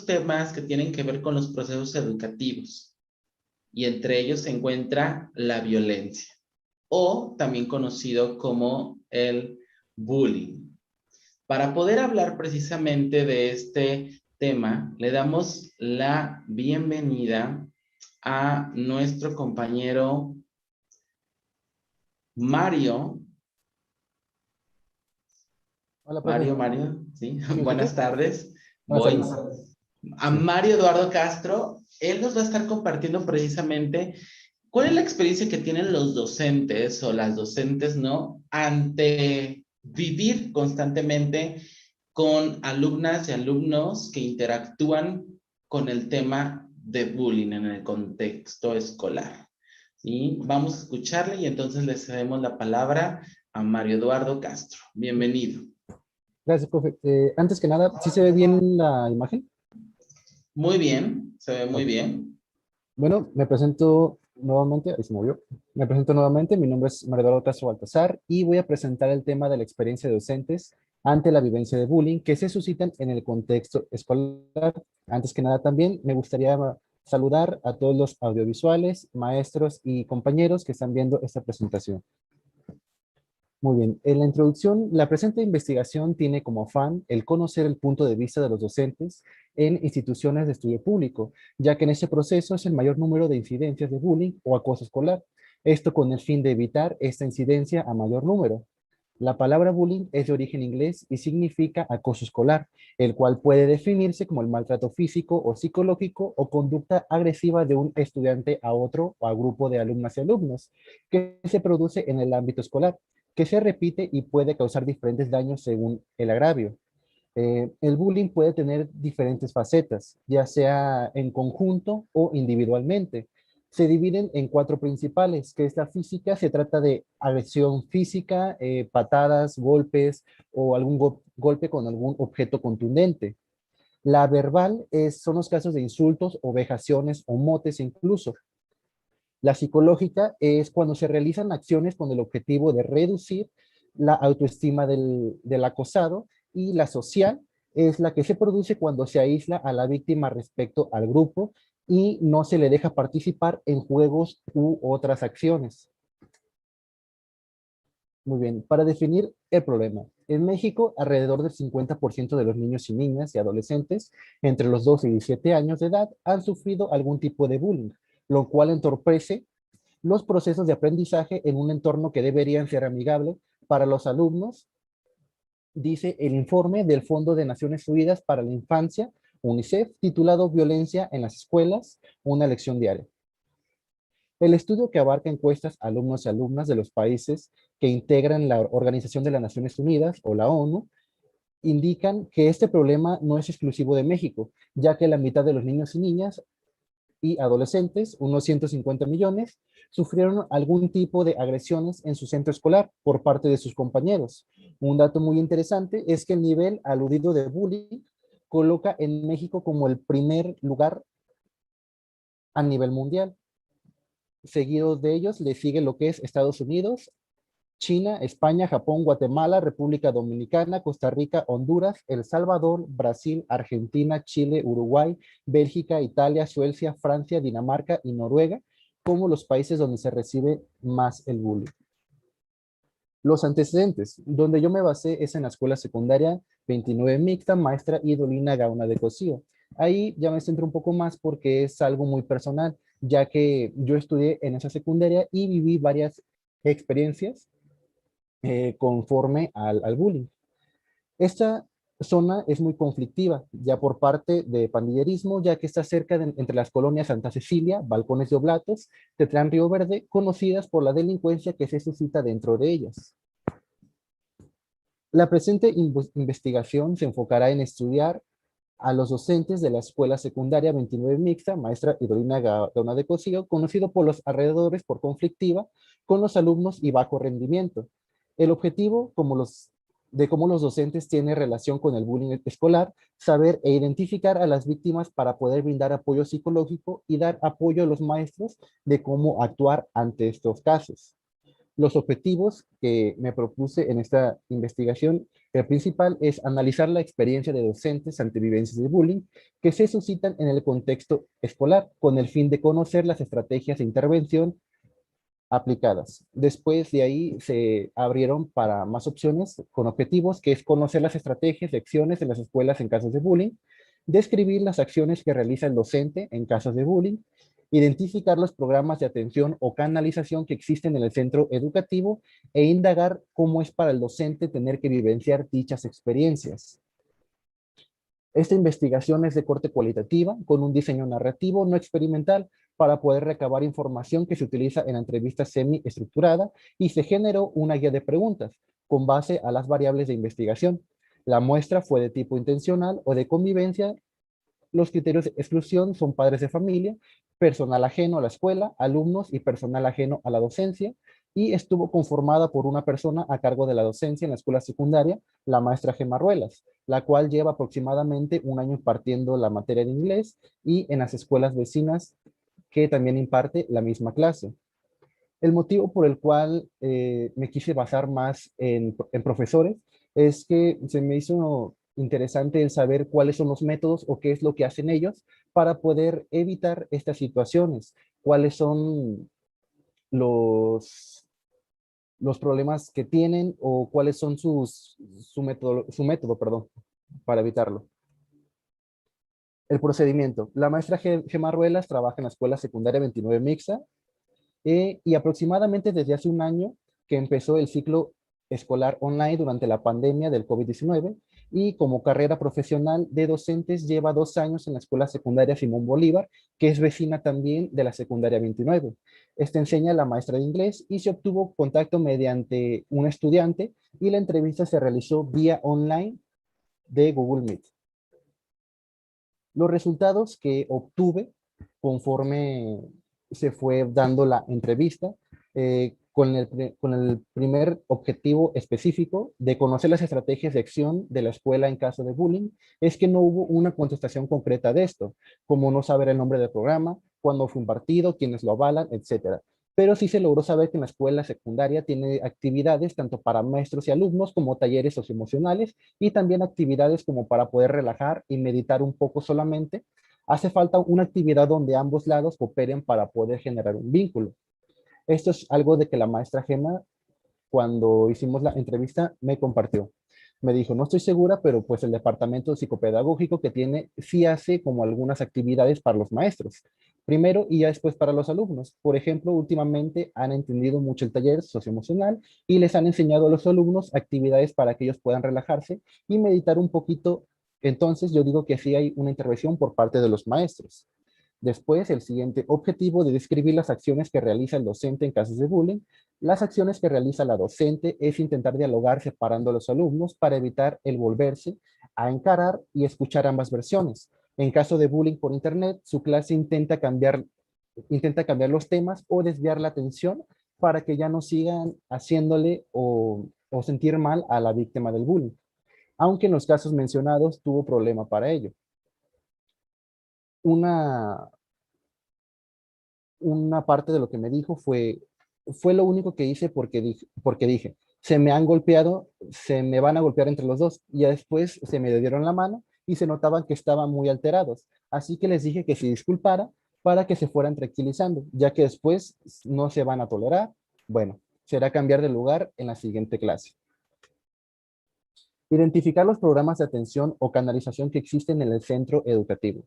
temas que tienen que ver con los procesos educativos y entre ellos se encuentra la violencia o también conocido como el bullying. Para poder hablar precisamente de este tema, le damos la bienvenida a nuestro compañero Mario. Hola, profe. Mario, sí. ¿Sí me Buenas escuchas? tardes. Buenas Voy tardes. a Sí. Mario Eduardo Castro. Él nos va a estar compartiendo precisamente cuál es la experiencia que tienen los docentes o las docentes, ¿no? Ante vivir constantemente con alumnas y alumnos que interactúan con el tema de bullying en el contexto escolar. ¿Sí? Vamos a escucharle y entonces le cedemos la palabra a Mario Eduardo Castro. Bienvenido. Gracias, profe. Antes que nada, ¿sí se ve bien la imagen? Muy bien, se ve muy Ok. bien. Bueno, me presento nuevamente. Ahí se movió. Me presento nuevamente. Mi nombre es Mario Eduardo Castro Baltasar y voy a presentar el tema de la experiencia de docentes ante la vivencia de bullying que se suscitan en el contexto escolar. Antes que nada, también me gustaría saludar a todos los audiovisuales, maestros y compañeros que están viendo esta presentación. Muy bien, en la introducción, la presente investigación tiene como afán el conocer el punto de vista de los docentes en instituciones de estudio público, ya que en ese proceso es el mayor número de incidencias de bullying o acoso escolar. Esto con el fin de evitar esta incidencia a mayor número. La palabra bullying es de origen inglés y significa acoso escolar, el cual puede definirse como el maltrato físico o psicológico o conducta agresiva de un estudiante a otro o a grupo de alumnas y alumnos, que se produce en el ámbito escolar, que se repite y puede causar diferentes daños según el agravio. El bullying puede tener diferentes facetas, ya sea en conjunto o individualmente. Se dividen en cuatro principales, que es la física, se trata de agresión física, patadas, golpes o algún golpe con algún objeto contundente. La verbal son los casos de insultos o vejaciones o motes incluso. La psicológica es cuando se realizan acciones con el objetivo de reducir la autoestima del acosado, y la social es la que se produce cuando se aísla a la víctima respecto al grupo y no se le deja participar en juegos u otras acciones. Muy bien, para definir el problema. En México, alrededor del 50% de los niños y niñas y adolescentes entre los 12 y 17 años de edad han sufrido algún tipo de bullying, lo cual entorpece los procesos de aprendizaje en un entorno que deberían ser amigable para los alumnos, dice el informe del Fondo de Naciones Unidas para la Infancia, UNICEF, titulado Violencia en las Escuelas, una lección diaria. El estudio, que abarca encuestas a alumnos y alumnas de los países que integran la Organización de las Naciones Unidas o la ONU, indican que este problema no es exclusivo de México, ya que la mitad de los niños y niñas y adolescentes, unos 150 millones, sufrieron algún tipo de agresiones en su centro escolar por parte de sus compañeros. Un dato muy interesante es que el nivel aludido de bullying coloca en México como el primer lugar a nivel mundial. Seguido de ellos le sigue lo que es Estados Unidos, China, España, Japón, Guatemala, República Dominicana, Costa Rica, Honduras, El Salvador, Brasil, Argentina, Chile, Uruguay, Bélgica, Italia, Suecia, Francia, Dinamarca y Noruega como los países donde se recibe más el bullying. Los antecedentes, donde yo me basé, es en la escuela secundaria 29 mixta, maestra Idolina Gauna de Cosío. Ahí ya me centro un poco más porque es algo muy personal, ya que yo estudié en esa secundaria y viví varias experiencias conforme al bullying. Esta zona es muy conflictiva, ya por parte de pandillerismo, ya que está cerca entre las colonias Santa Cecilia, Balcones de Oblatos, Tetlán Río Verde, conocidas por la delincuencia que se suscita dentro de ellas. La presente investigación se enfocará en estudiar a los docentes de la escuela secundaria 29 mixta, maestra Idolina Gaona de Cosío, conocido por los alrededores por conflictiva, con los alumnos y bajo rendimiento. El objetivo, de cómo los docentes tienen relación con el bullying escolar, saber e identificar a las víctimas para poder brindar apoyo psicológico y dar apoyo a los maestros de cómo actuar ante estos casos. Los objetivos que me propuse en esta investigación, el principal es analizar la experiencia de docentes ante vivencias de bullying que se suscitan en el contexto escolar, con el fin de conocer las estrategias de intervención aplicadas. Después de ahí se abrieron para más opciones con objetivos, que es conocer las estrategias y acciones en las escuelas en casos de bullying, describir las acciones que realiza el docente en casos de bullying, identificar los programas de atención o canalización que existen en el centro educativo e indagar cómo es para el docente tener que vivenciar dichas experiencias. Esta investigación es de corte cualitativa, con un diseño narrativo no experimental, para poder recabar información que se utiliza en la entrevista semi-estructurada, y se generó una guía de preguntas con base a las variables de investigación. La muestra fue de tipo intencional o de convivencia. Los criterios de exclusión son padres de familia, personal ajeno a la escuela, alumnos y personal ajeno a la docencia, y estuvo conformada por una persona a cargo de la docencia en la escuela secundaria, la maestra Gemma Ruelas, la cual lleva aproximadamente un año impartiendo la materia de inglés, y en las escuelas vecinas que también imparte la misma clase. El motivo por el cual me quise basar más en profesores es que se me hizo interesante el saber cuáles son los métodos o qué es lo que hacen ellos para poder evitar estas situaciones, cuáles son los, los problemas que tienen o cuáles son su método, perdón, para evitarlo. El procedimiento. La maestra Gemma Ruelas trabaja en la escuela secundaria 29 mixta, y aproximadamente desde hace un año que empezó el ciclo escolar online durante la pandemia del COVID-19, y como carrera profesional de docentes lleva 2 años en la escuela secundaria Simón Bolívar, que es vecina también de la secundaria 29. Esta enseña la maestra de inglés y se obtuvo contacto mediante un estudiante, y la entrevista se realizó vía online de Google Meet. Los resultados que obtuve conforme se fue dando la entrevista, con el primer objetivo específico de conocer las estrategias de acción de la escuela en caso de bullying, es que no hubo una contestación concreta de esto, como no saber el nombre del programa, cuándo fue impartido, quiénes lo avalan, etcétera. Pero sí se logró saber que en la escuela secundaria tiene actividades tanto para maestros y alumnos como talleres socioemocionales, y también actividades como para poder relajar y meditar un poco solamente. Hace falta una actividad donde ambos lados cooperen para poder generar un vínculo. Esto es algo de que la maestra Gemma, cuando hicimos la entrevista, me compartió. Me dijo, no estoy segura, pero pues el departamento psicopedagógico que tiene sí hace como algunas actividades para los maestros, primero y ya después para los alumnos. Por ejemplo, últimamente han entendido mucho el taller socioemocional y les han enseñado a los alumnos actividades para que ellos puedan relajarse y meditar un poquito. Entonces yo digo que sí hay una intervención por parte de los maestros. Después, el siguiente objetivo de describir las acciones que realiza el docente en casos de bullying. Las acciones que realiza la docente es intentar dialogar separando a los alumnos para evitar el volverse a encarar y escuchar ambas versiones. En caso de bullying por internet, su clase intenta cambiar los temas o desviar la atención para que ya no sigan haciéndole o sentir mal a la víctima del bullying, aunque en los casos mencionados tuvo problema para ello. Una, una parte de lo que me dijo fue lo único que hice porque dije, se me han golpeado, se me van a golpear entre los dos. Y ya después se me dieron la mano y se notaban que estaban muy alterados. Así que les dije que se disculpara para que se fueran tranquilizando, ya que después no se van a tolerar. Bueno, será cambiar de lugar en la siguiente clase. Identificar los programas de atención o canalización que existen en el centro educativo.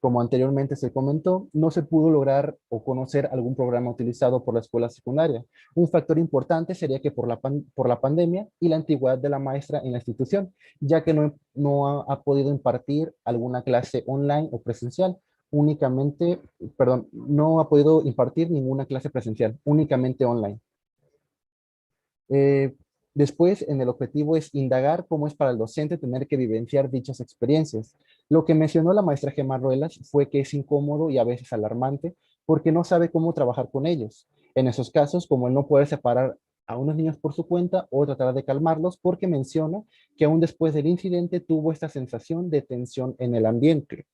Como anteriormente se comentó, no se pudo lograr o conocer algún programa utilizado por la escuela secundaria. Un factor importante sería que por la pandemia y la antigüedad de la maestra en la institución, ya que no ha podido impartir alguna clase online o presencial. No ha podido impartir ninguna clase presencial, únicamente online. Eh, Después, en el objetivo es indagar cómo es para el docente tener que vivenciar dichas experiencias. Lo que mencionó la maestra Gemma Ruelas fue que es incómodo y a veces alarmante porque no sabe cómo trabajar con ellos. En esos casos, como él no puede separar a unos niños por su cuenta o tratar de calmarlos, porque menciona que aún después del incidente tuvo esta sensación de tensión en el ambiente.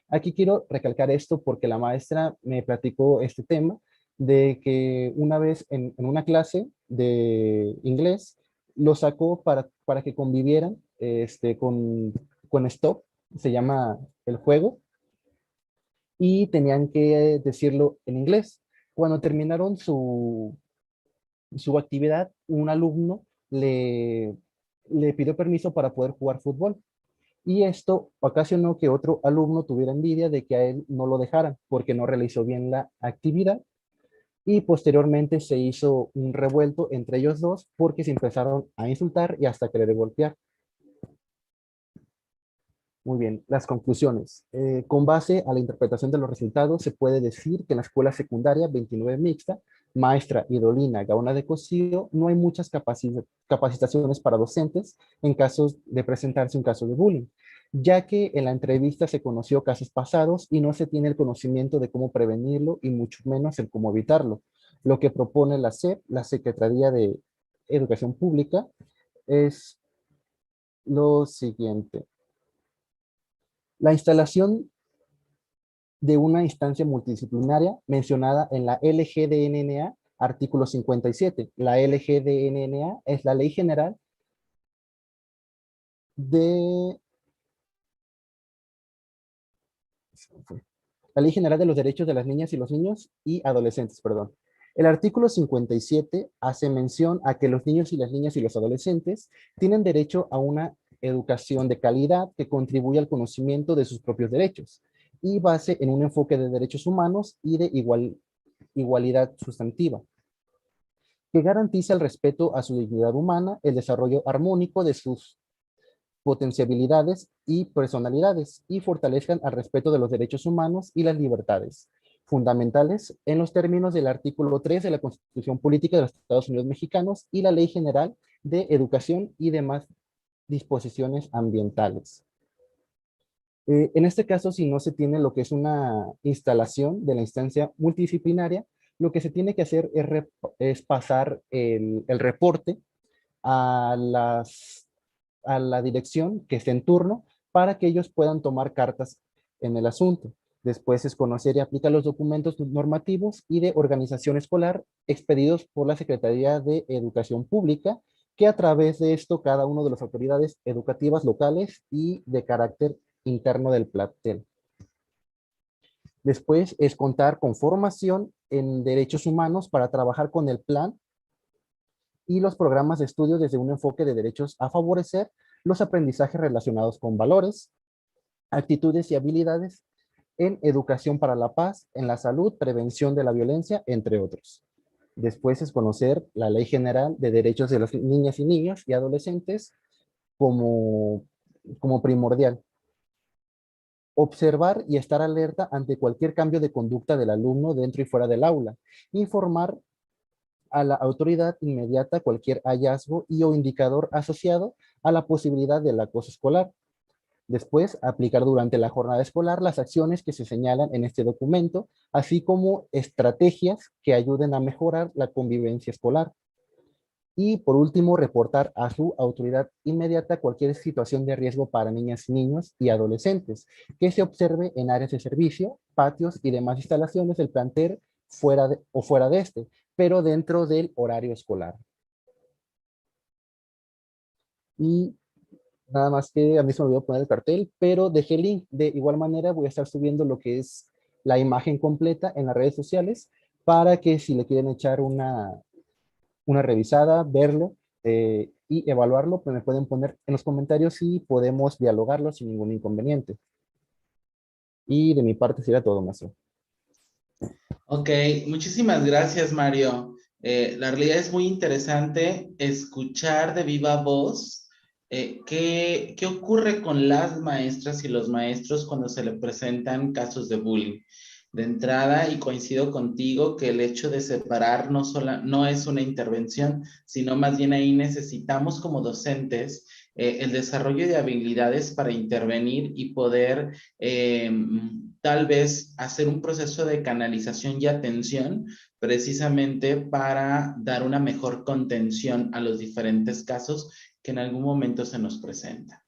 Aquí quiero recalcar esto porque la maestra me platicó este tema de que una vez en una clase de inglés lo sacó para que convivieran con Stop, se llama el juego, y tenían que decirlo en inglés. Cuando terminaron su actividad, un alumno le pidió permiso para poder jugar fútbol. Y esto ocasionó que otro alumno tuviera envidia de que a él no lo dejaran porque no realizó bien la actividad. Y posteriormente se hizo un revuelto entre ellos dos porque se empezaron a insultar y hasta querer golpear. Muy bien, las conclusiones. Con base a la interpretación de los resultados, se puede decir que en la escuela secundaria 29 mixta, Maestra Idolina Gaona de Cosío, no hay muchas capacitaciones para docentes en casos de presentarse un caso de bullying, ya que en la entrevista se conoció casos pasados y no se tiene el conocimiento de cómo prevenirlo y mucho menos el cómo evitarlo. Lo que propone la SEP, la Secretaría de Educación Pública, es lo siguiente. La instalación de una instancia multidisciplinaria mencionada en la LGDNNA, artículo 57. La LGDNNA es la Ley General de la Ley General de los Derechos de las Niñas y los Niños y Adolescentes, perdón. El artículo 57 hace mención a que los niños y las niñas y los adolescentes tienen derecho a una educación de calidad que contribuya al conocimiento de sus propios derechos y base en un enfoque de derechos humanos y de igualdad sustantiva, que garantice el respeto a su dignidad humana, el desarrollo armónico de sus potencialidades y personalidades y fortalezcan al respeto de los derechos humanos y las libertades fundamentales en los términos del artículo 3 de la Constitución Política de los Estados Unidos Mexicanos y la Ley General de Educación y demás disposiciones ambientales. En este caso, si no se tiene lo que es una instalación de la instancia multidisciplinaria, lo que se tiene que hacer es pasar el reporte a, a la dirección que esté en turno para que ellos puedan tomar cartas en el asunto. Después es conocer y aplicar los documentos normativos y de organización escolar expedidos por la Secretaría de Educación Pública, que a través de esto cada uno de las autoridades educativas locales y de carácter interno del plantel. Después es contar con formación en derechos humanos para trabajar con el plan y los programas de estudio desde un enfoque de derechos a favorecer los aprendizajes relacionados con valores, actitudes y habilidades en educación para la paz, en la salud, prevención de la violencia, entre otros. Después es conocer la Ley General de Derechos de las Niñas y Niños y Adolescentes como, como primordial. Observar y estar alerta ante cualquier cambio de conducta del alumno dentro y fuera del aula. Informar a la autoridad inmediata cualquier hallazgo y o indicador asociado a la posibilidad del acoso escolar. Después, aplicar durante la jornada escolar las acciones que se señalan en este documento, así como estrategias que ayuden a mejorar la convivencia escolar. Y por último, reportar a su autoridad inmediata cualquier situación de riesgo para niñas, niños y adolescentes que se observe en áreas de servicio, patios y demás instalaciones del plantel fuera de este, pero dentro del horario escolar. Y nada más que a mí se me olvidó poner el cartel, pero dejé el link. De igual manera voy a estar subiendo lo que es la imagen completa en las redes sociales para que si le quieren echar una revisada, verlo y evaluarlo, pues me pueden poner en los comentarios y podemos dialogarlo sin ningún inconveniente. Y de mi parte sería todo, maestro. Ok, muchísimas gracias, Mario. La realidad es muy interesante escuchar de viva voz qué ocurre con las maestras y los maestros cuando se le presentan casos de bullying. De entrada, y coincido contigo, que el hecho de separar no es una intervención, sino más bien ahí necesitamos como docentes el desarrollo de habilidades para intervenir y poder tal vez hacer un proceso de canalización y atención precisamente para dar una mejor contención a los diferentes casos que en algún momento se nos presentan.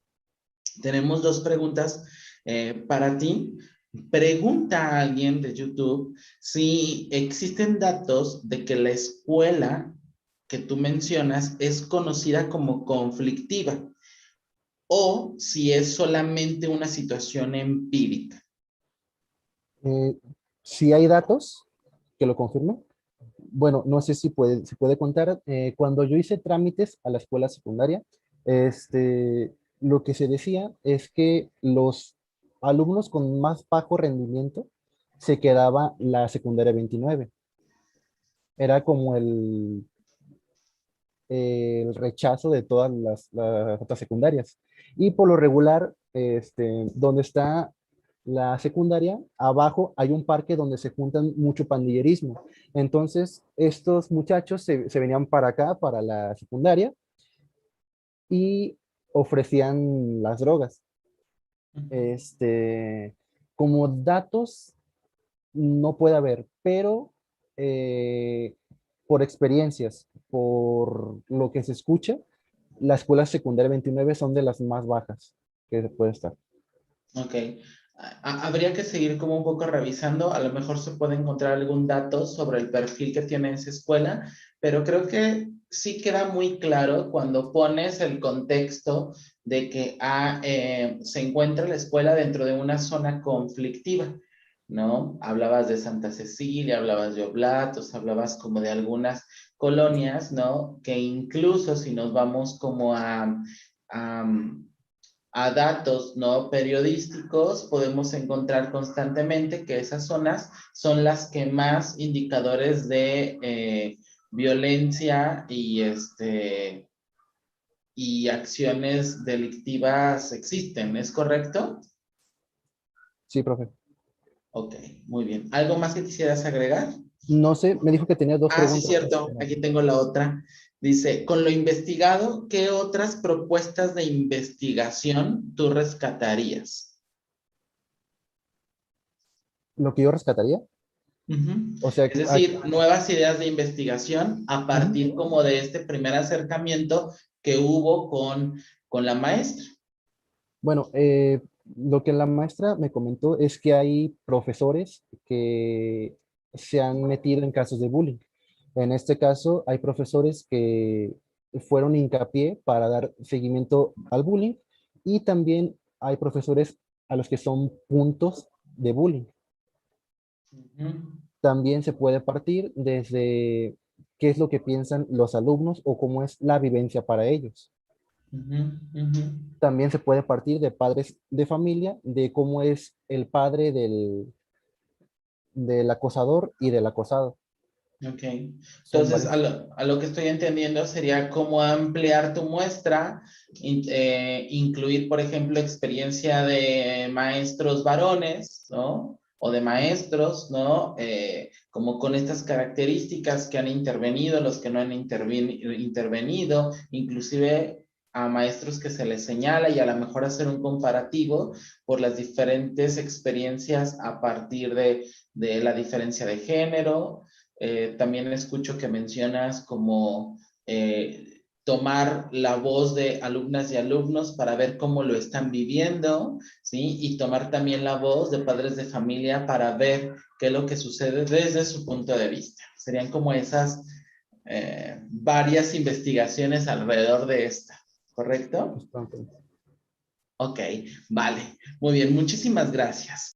Tenemos dos preguntas para ti. Pregunta a alguien de YouTube si existen datos de que la escuela que tú mencionas es conocida como conflictiva o si es solamente una situación empírica. Eh, si hay datos que lo confirmen. Bueno, no sé si se puede contar. Cuando yo hice trámites a la escuela secundaria, lo que se decía es que los alumnos con más bajo rendimiento se quedaba la secundaria 29. Era como el rechazo de todas las otras secundarias. Y por lo regular, donde está la secundaria, abajo hay un parque donde se juntan mucho pandillerismo. Entonces, estos muchachos se venían para acá, para la secundaria, y ofrecían las drogas. Este, como datos, no puede haber, pero eh, por experiencias, por lo que se escucha, la escuela secundaria 29 son de las más bajas que se puede estar. Ok. Habría que seguir como un poco revisando, a lo mejor se puede encontrar algún dato sobre el perfil que tiene esa escuela, pero creo que sí queda muy claro cuando pones el contexto de que se encuentra la escuela dentro de una zona conflictiva, ¿no? Hablabas de Santa Cecilia, hablabas de Oblatos, hablabas como de algunas colonias, ¿no? Que incluso si nos vamos como a a datos no periodísticos, podemos encontrar constantemente que esas zonas son las que más indicadores de violencia y acciones delictivas existen, ¿es correcto? Sí, profe. Ok, muy bien. ¿Algo más que quisieras agregar? No sé, me dijo que tenía dos Ah, sí, preguntas. cierto. Aquí tengo la otra. Dice, con lo investigado, ¿qué otras propuestas de investigación tú rescatarías? Lo que yo rescataría, Ujú. o sea, Es decir, nuevas ideas de investigación a ujú. partir como de este primer acercamiento que hubo con la maestra. Bueno, lo que la maestra me comentó es que hay profesores que se han metido en casos de bullying. En este caso, hay profesores que fueron hincapié para dar seguimiento al bullying y también hay profesores a los que son puntos de bullying. Ujú, También se puede partir desde qué es lo que piensan los alumnos o cómo es la vivencia para ellos. ujú, ujú. También se puede partir de padres de familia, de cómo es el padre del acosador y del acosado. Ok. Son Entonces, varios. a lo que estoy entendiendo sería cómo ampliar tu muestra, incluir, por ejemplo, experiencia de maestros varones, ¿no? O de maestros, ¿no? Como con estas características que han intervenido, los que no han intervenido, inclusive a maestros que se les señala y a lo mejor hacer un comparativo por las diferentes experiencias a partir de la diferencia de género. También escucho que mencionas como tomar la voz de alumnas y alumnos para ver cómo lo están viviendo, ¿sí? Y tomar también la voz de padres de familia para ver qué es lo que sucede desde su punto de vista. Serían como esas varias investigaciones alrededor de esta, ¿correcto? Bastante. Ok, vale. Muy bien, muchísimas gracias.